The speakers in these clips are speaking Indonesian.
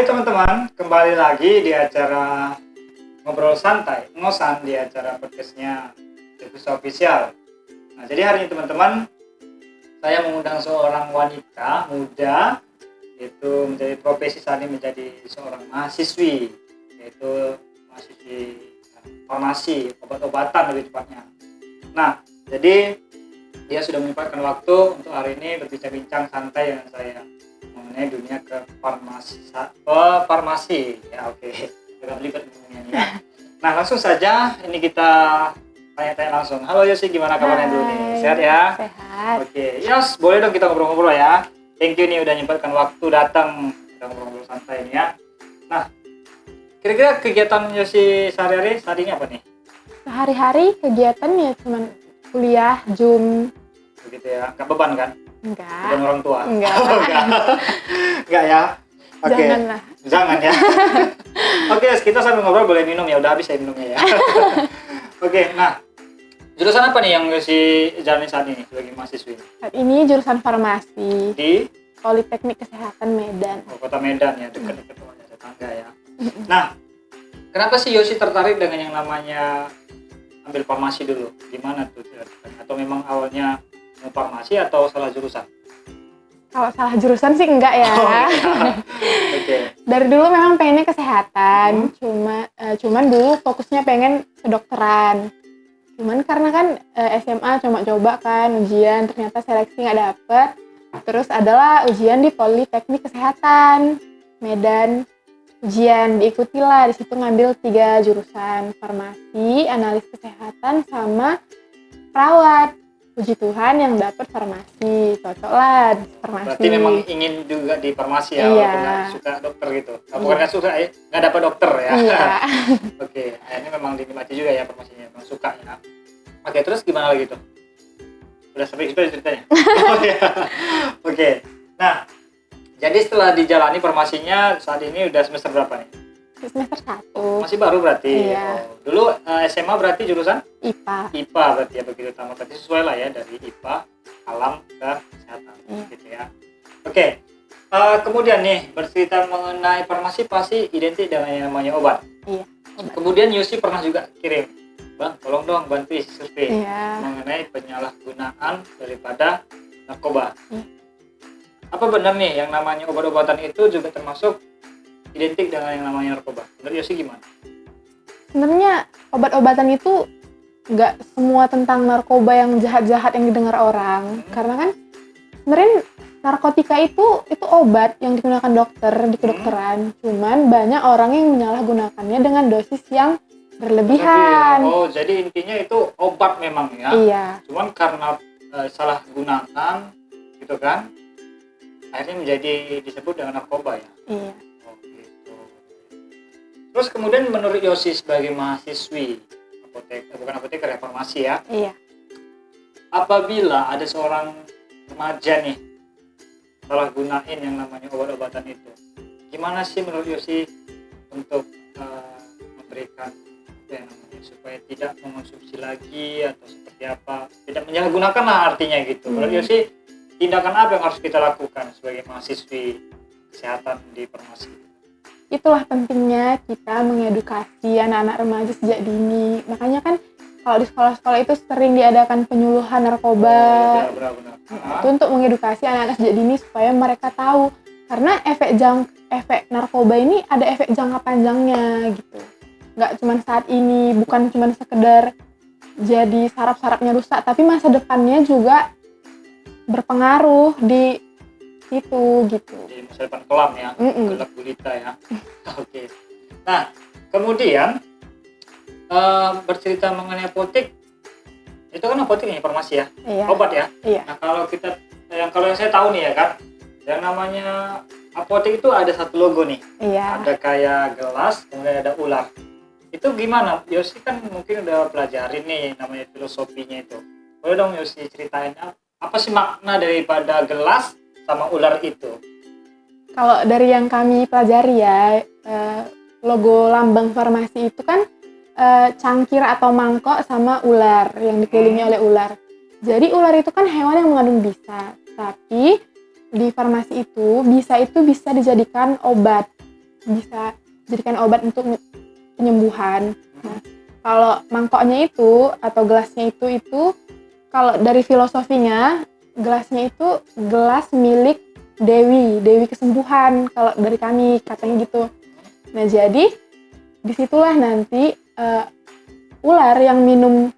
teman-teman, kembali lagi di acara Ngobrol Santai, ngosan di acara podcastnya Devisa Official. Nah, jadi hari ini teman-teman, saya mengundang seorang wanita muda, yaitu menjadi profesi saat ini menjadi seorang mahasiswi, yaitu mahasiswi farmasi, obat-obatan lebih tepatnya. Nah, jadi dia sudah menyempatkan waktu untuk hari ini berbincang-bincang santai dengan saya mengenai dunia ke farmasi ya. Oke, agak belibet ngomongnya ya. Nah, langsung saja ini kita tanya-tanya langsung. Halo Yosi, gimana kabarnya dulu nih? Sehat ya? Sehat. Oke, Yos, boleh dong kita ngobrol-ngobrol ya. Thank you nih udah nyempatkan waktu datang kita ngobrol-ngobrol santai ini ya. Nah, kira-kira kegiatan Yosi sehari-hari saat ini apa nih? Sehari-hari kegiatannya cuman kuliah, Zoom. Begitu ya, nggak beban kan? Enggak. Beban orang tua? Enggak. Oh, enggak ya? Oke. Janganlah. Jangan ya. Oke, kita sambil ngobrol boleh minum ya, udah habis ya minumnya ya. Oke, nah jurusan apa nih yang Yosi jalani saat ini sebagai mahasiswi? Saat ini jurusan farmasi Di Politeknik Kesehatan Medan. Kota Medan ya, dekat-dekat rumahnya tetangga ya. Nah, kenapa sih Yosi tertarik dengan yang namanya ambil farmasi dulu? Gimana tuh? Atau memang awalnya mau farmasi atau salah jurusan? Kalau salah jurusan sih enggak ya. Oh, iya. Oke. Dari dulu memang pengennya kesehatan, cuman dulu fokusnya pengen kedokteran. Cuman karena kan SMA cuma coba kan ujian, ternyata seleksi nggak dapet. Terus adalah ujian di Politeknik Kesehatan Medan. Ujian diikutilah, di situ ngambil 3 jurusan, farmasi, analis kesehatan, sama perawat. Puji Tuhan yang dapat farmasi, cocok lah di farmasi. Berarti memang ingin juga di farmasi ya, Iya. walaupun nggak suka dokter gitu. Bukan nggak suka ya, nggak dapat dokter ya. Iya. Oke, ini memang dinikmati juga ya farmasinya, memang suka ya. Oke, terus gimana lagi tuh? Udah sampai itu ceritanya? Oh, iya. Oke, nah jadi setelah dijalani farmasinya saat ini udah semester berapa nih? Semester 1. Masih baru berarti? Iya. Oh, dulu SMA berarti jurusan? IPA. IPA berarti ya, begitu tamat. Berarti sesuai lah ya dari IPA, alam ke kesehatan gitu ya. Oke, kemudian nih bercerita mengenai farmasi pasti identik dengan yang namanya obat. Iya. Obat. Kemudian Yosi pernah juga kirim, Bang, tolong dong bantu isi survei Iya. mengenai penyalahgunaan daripada narkoba. Iya. Apa benar nih yang namanya obat-obatan itu juga termasuk identik dengan yang namanya narkoba? Menurut Yosi gimana? Sebenarnya obat-obatan itu nggak semua tentang narkoba yang jahat-jahat yang didengar orang. Karena kan sebenarnya narkotika itu obat yang digunakan dokter di kedokteran. Cuman banyak orang yang menyalahgunakannya dengan dosis yang berlebihan. Oh, jadi intinya itu obat memang ya? Iya. Cuman karena salah gunakan gitu kan, akhirnya menjadi disebut dengan narkoba ya? Iya. Oh, gitu. Terus kemudian menurut Yosi sebagai mahasiswi bukan apoteker ya, farmasi ya, Iya. apabila ada seorang remaja nih salah gunain yang namanya obat-obatan itu, gimana sih menurut Yosi untuk memberikan apa ya namanya, supaya tidak mengonsumsi lagi atau seperti apa, tidak menyalahgunakan lah artinya gitu. Menurut Yosi, tindakan apa yang harus kita lakukan sebagai mahasiswi kesehatan di farmasi? Itulah pentingnya kita mengedukasi anak-anak remaja sejak dini. Makanya kan kalau di sekolah-sekolah itu sering diadakan penyuluhan narkoba. Oh, ya, benar. Itu untuk mengedukasi anak-anak sejak dini supaya mereka tahu. Karena efek narkoba ini ada efek jangka panjangnya gitu. Nggak cuma saat ini, bukan cuma sekedar jadi saraf-sarafnya rusak, tapi masa depannya juga berpengaruh di situ gitu. Di masa depan kelam ya, gelap gulita ya. Oke. Nah, kemudian bercerita mengenai apotek, itu kan apotek ini farmasi ya, Iya. obat ya. Iya. Nah, kalau yang saya tahu nih ya kan, yang namanya apotek itu ada satu logo nih, Iya. ada kayak gelas, kemudian ada ular. Itu gimana? Yosi kan mungkin udah pelajarin nih namanya filosofinya itu. Boleh dong Yosi ceritain apa sih makna daripada gelas sama ular itu? Kalau dari yang kami pelajari ya, logo lambang farmasi itu kan cangkir atau mangkok sama ular yang dikelilingi oleh ular. Jadi ular itu kan hewan yang mengandung bisa, tapi di farmasi itu bisa dijadikan obat. bisa jadikan obat untuk penyembuhan. Nah, kalau mangkoknya itu atau gelasnya itu kalau dari filosofinya gelasnya itu gelas milik Dewi kesembuhan kalau dari kami katanya gitu. Nah jadi disitulah nanti ular yang minum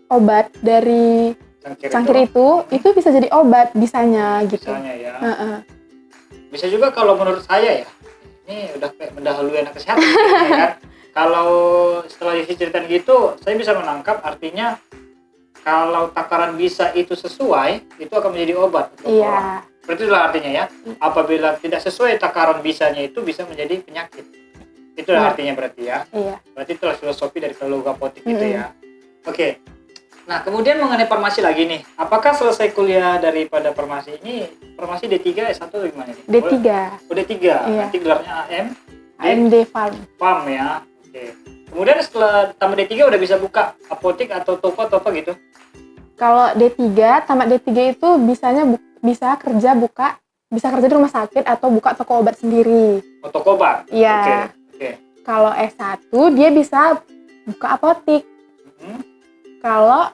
obat dari cangkir itu bisa jadi obat bisanya gitu. Bisanya ya. Bisa juga kalau menurut saya ya, ini udah kayak mendahului anak kesehatan ya kan. Kalau setelah diceritain gitu, saya bisa menangkap artinya kalau takaran bisa itu sesuai, itu akan menjadi obat untuk orang. Berarti itulah artinya ya. Apabila tidak sesuai takaran bisanya itu bisa menjadi penyakit. Itulah artinya berarti ya. Berarti itulah filosofi dari logo apotik itu ya. Oke. Nah, kemudian mengenai farmasi lagi nih. Apakah selesai kuliah daripada farmasi ini, farmasi D3 S1 atau gimana nih? D3. D3. Nanti gelarnya AMD Farm. Farm ya. Oke. Kemudian setelah tamat D3 udah bisa buka apotik atau toko atau apa gitu? Kalau D3, tamat D3 itu bisa kerja di rumah sakit atau buka toko obat sendiri. Oh, toko obat? Iya. Oke. Kalau S1 dia bisa buka apotik. Kalau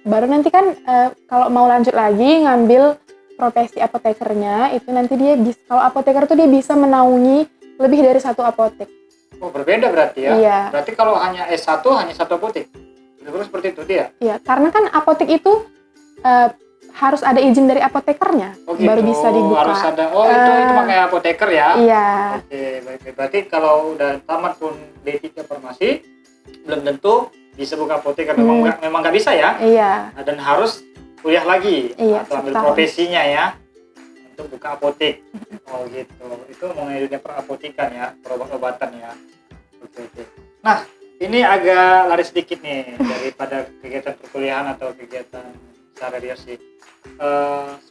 baru nanti kan kalau mau lanjut lagi ngambil profesi apotekernya itu nanti dia bisa, kalau apoteker tuh dia bisa menaungi lebih dari satu apotek. Oh, berbeda berarti ya? Iya. Berarti kalau hanya S1 hanya satu apotek? Terus seperti itu dia? Iya, karena kan apotek itu harus ada izin dari apotekernya baru bisa dibuka. Harus ada. Oh, itu makanya apoteker ya? Iya. Oke, baik. Berarti kalau udah tamat pun D3 farmasi belum tentu bisa buka apotek karena memang nggak bisa ya? Iya. Dan harus kuliah lagi atau ambil profesinya ya untuk buka apotek. Oh gitu. Itu mengenai dunia perapotikan ya, perobat-obatan ya. Oke. Nah, ini agak lari sedikit nih daripada kegiatan perkuliahan atau kegiatan sehari-hari sih.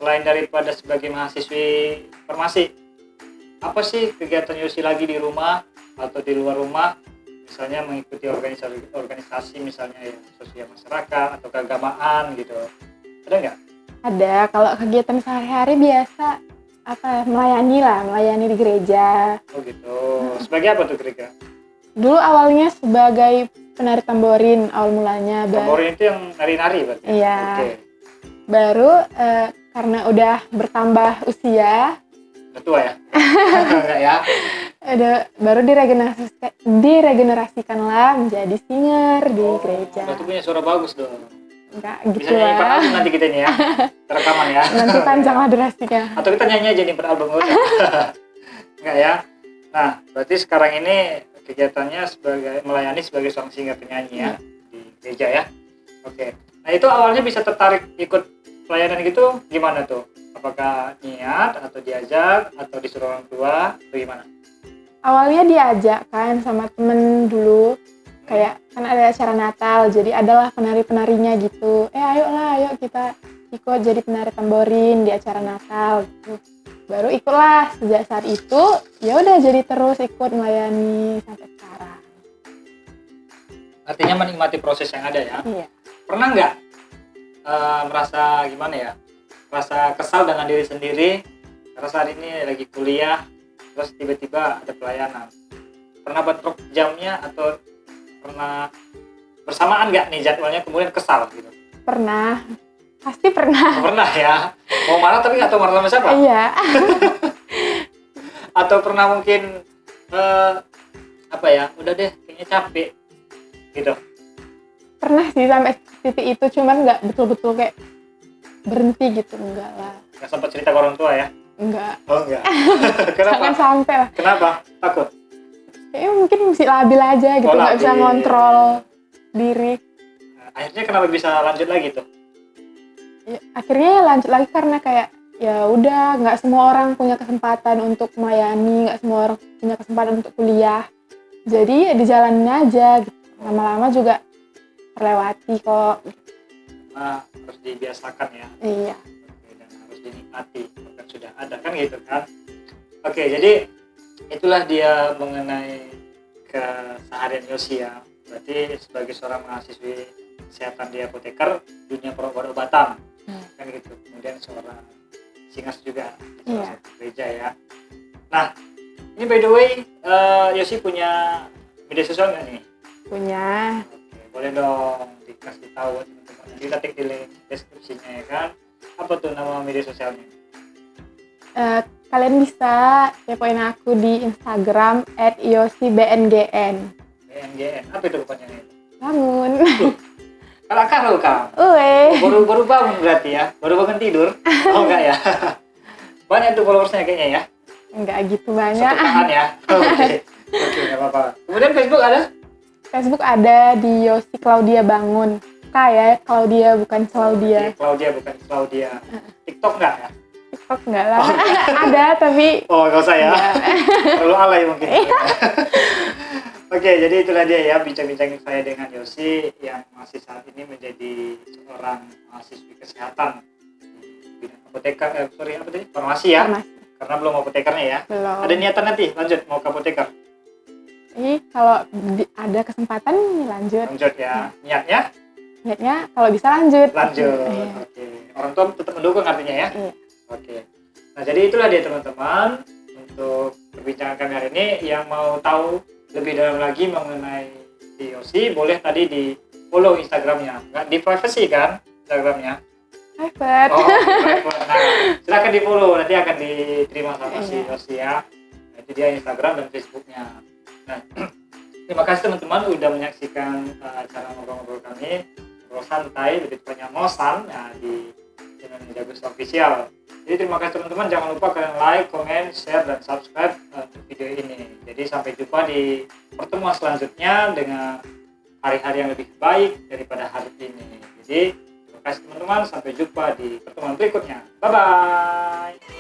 Selain daripada sebagai mahasiswi farmasi, apa sih kegiatan Yosi lagi di rumah atau di luar rumah? Misalnya mengikuti organisasi misalnya ya sosial masyarakat atau keagamaan gitu. Ada nggak? Ada. Kalau kegiatan sehari-hari biasa melayani di gereja. Oh gitu. Sebagai apa tuh kira-kira? Dulu awalnya sebagai penari tamborin awal mulanya. Tamborin itu yang nari-nari berarti? Iya. Okay. Baru karena udah bertambah usia. Udah tua ya? Enggak ya? Baru diregenerasikan lah menjadi singer di gereja. Berarti punya suara bagus dong. Enggak gitu bisa nyanyi per album nanti kita ini ya, rekaman ya. Nanti panjang lah durasinya. Atau kita nyanyi aja nih per album. Enggak ya? Nah, berarti sekarang ini kegiatannya melayani sebagai seorang singer penyanyi ya di gereja ya. Oke. Nah itu awalnya bisa tertarik ikut pelayanan gitu gimana tuh? Apakah niat atau diajak atau disuruh orang tua atau gimana? Awalnya diajak kan sama temen dulu, kayak kan ada acara Natal, jadi adalah penari-penarinya gitu. Ayo kita ikut jadi penari tamborin di acara Natal gitu. Baru ikutlah, sejak saat itu ya udah jadi terus ikut melayani sampai sekarang. Artinya menikmati proses yang ada ya? Iya. Pernah nggak merasa gimana ya? Merasa kesal dengan diri sendiri karena saat ini lagi kuliah terus tiba-tiba ada pelayanan. Pernah bentrok jamnya atau pernah bersamaan nggak nih jadwalnya kemudian kesal gitu? Pernah, pasti pernah. Pernah ya? Mau marah tapi nggak tahu marah sama siapa? Iya. Atau pernah mungkin udah deh kayaknya capek gitu? Pernah sih sampai titik itu, cuman nggak betul-betul kayak berhenti gitu, enggak lah. Nggak sempat cerita ke orang tua ya? Enggak. Oh enggak. Kenapa? Jangan sampai lah. Kenapa? Takut? Kayaknya mungkin mesti labil aja gitu, nggak bisa ngontrol diri. Akhirnya kenapa bisa lanjut lagi tuh? Ya, akhirnya lanjut lagi karena kayak ya udah nggak semua orang punya kesempatan untuk melayani, nggak semua orang punya kesempatan untuk kuliah. Jadi ya dijalanin aja gitu. Lama-lama juga terlewati kok. Nah, harus dibiasakan ya. Iya. Dan harus dinikmati bahkan sudah ada kan gitu kan. Oke, jadi itulah dia mengenai keseharian Yosi ya. Berarti sebagai seorang mahasiswi kesehatan di apoteker dunia perobat-obatan kan gitu. Kemudian seorang singas juga di salah satu gereja ya. Nah, Ini by the way, Yosi punya media sosial nggak nih? Punya. Oke, boleh dong dikasih tahu teman-teman. Nanti kita tik di link deskripsinya ya kan. Apa tuh nama media sosialnya? Kalian bisa kepoin aku di Instagram @yosibngn. BNGN, apa itu kepanjangannya itu? Bangun. Kalau kamu. Uwe. Baru bangun berarti ya? Baru bangun tidur? Oh enggak ya? Banyak tuh followersnya kayaknya ya? Enggak gitu banyak. Satu tahan ya? Oke, nggak apa-apa. Kemudian Facebook ada? Facebook ada di Yosi Claudia Bangun. Kayak Claudia bukan Claudia. Oke, Claudia bukan Claudia. TikTok enggak ya? TikTok enggak lah. Ada tapi Oh, nggak usah ya? enggak. Terlalu alay mungkin. Oke, jadi itulah dia ya bincang-bincang saya dengan Yosi yang masih saat ini menjadi seorang mahasiswi kesehatan di bidang apoteker, farmasi ya, Farmasi. karena belum apotekernya ya. Belum. Ada niatan nanti lanjut mau ke apoteker? Kalau ada kesempatan lanjut. Lanjut ya, niatnya Niatnya kalau bisa lanjut. lanjut. Iya. Oke, orang tua tetap mendukung artinya ya. Iya. Oke, nah jadi itulah dia teman-teman untuk perbincangan kami hari ini. Yang mau tahu lebih dalam lagi mengenai Yosi, boleh tadi di follow Instagramnya, nggak di privacy kan Instagramnya? Private. Oh, private. Nah, silakan di follow, nanti akan diterima sama si Iya. Yosi ya. Nah, itu dia Instagram dan Facebooknya. Nah, terima kasih teman-teman udah menyaksikan acara ngobrol-ngobrol kami, ngobrol santai, lebih tepatnya ngosan ya, di channel Jagus Official. Jadi terima kasih teman-teman, jangan lupa kalian like, comment, share, dan subscribe untuk video ini. Jadi sampai jumpa di pertemuan selanjutnya dengan hari-hari yang lebih baik daripada hari ini. Jadi terima kasih teman-teman, sampai jumpa di pertemuan berikutnya. Bye-bye!